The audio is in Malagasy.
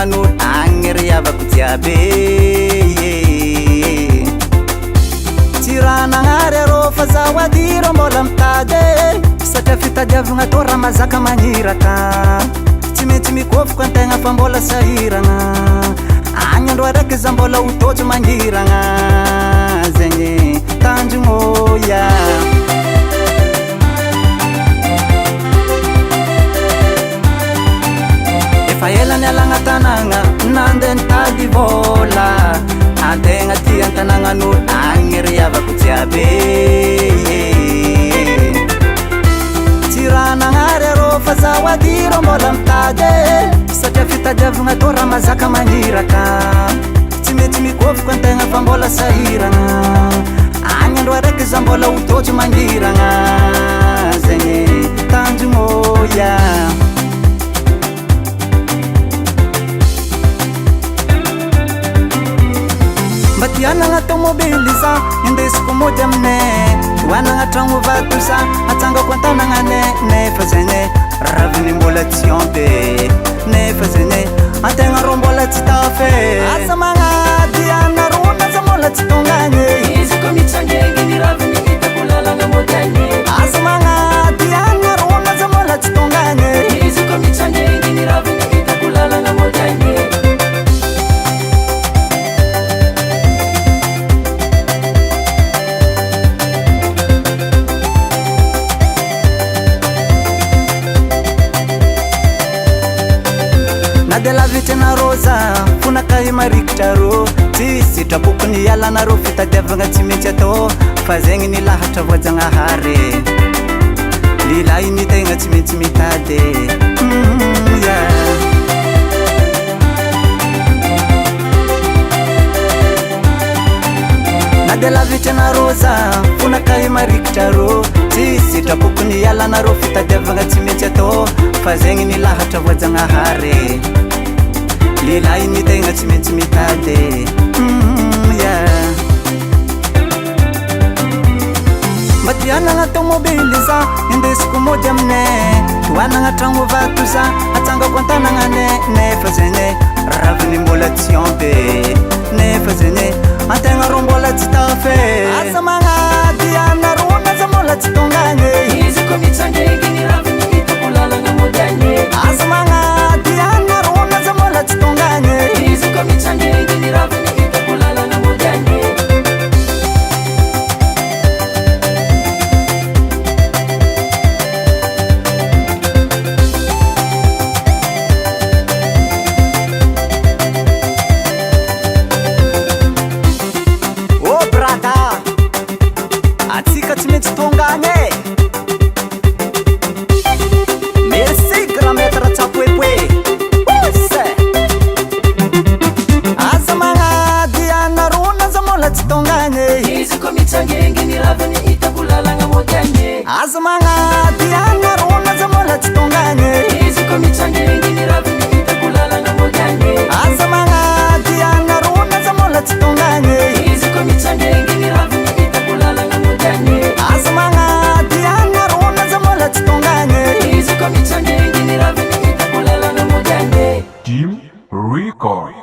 tananan'olo agny ry havako jiaby tsy raha nagnary arô fa zaho adirô mbola mitady satria fitadiavagna tô raha mazaka magniraka tsy maintsy mikôfoko antegna fa mbola sahiragna agny andro araiky za mbola hotôtso mangiragna zegny tanjognoya efa ela nialagna tanagna nandeha nitady vôla antegna ty an-tanagnan'olo agny ry havako jiaby tsy raha nagnary arô fa zaho adirô mbola mitady satria fitadiavagna tô raha mazaka magniraka tsy maintsy mikôfoko antegna fa mbola sahiragna agny andro araiky za mbola hotôtso mangiragna zegny tanjognoya mba tianagna tomobily za indesiko mody aminay hoanagna tragno vato za atsangako an-tanagnane nefa zegny raviny mbola tsy ampy nefa zegny antegna rô mbola tsy tafy asa magnady anarona za mbola tsy tongagny izy ko mitsangegny ny raviny hitako lalagna modagny asa magnady anarona za mbola tsy tongagny izy ko mitsangegny ny raviny hitako lalagna modagny de lavitrana za fonakahy marikitra rô tsy sitrapoko ny alanarô fitadiavagna tsy maintsy atô fa zegny ny lahatra voajagnahary lilahy ny tegna tsy maintsy mitady na de lavitranarô za fonakahy marikitra rô tsy sitrapoko ny alanarô fitadiavagna tsy maintsy atô fa zegny ny lahatra voajagnahary lilahy ny tegna tsy maintsy mitady mba tianagna tomobily za indesiko mody aminay hoanagna tragno vato za atsangako an-tanagnane nefa zegny raviny mbola tsy ampy nefa zegny antegna rô mbola tsy tafy asa magnady anarona za mbola tsy tongagny izy ko mitsangegny ny raviny hitako lalagna modagny asa magnady anarona za mbola tsy tongagny izy ko mitsangegny ny raviny hitako lalagna modagny atsika tsy maintsy tongagny merci grand maître tsapoepoe asa magnady anarona za mbola tsy tongagny izy ko mitsangegny ny raviny hitako lalagna modagny asa magnady anarona za mbola tsy tongagny izy ko mitsangegny ny raviny hitako lalagna modagny asa magnady anarona za mbola tsy tongagny izy ko mitsangegny ny raviny hitako lalagna modagny asa magnady anarona za mbola tsy tongagny izy ko mitsangegny ny raviny hitako lalagna modagny Jim Record.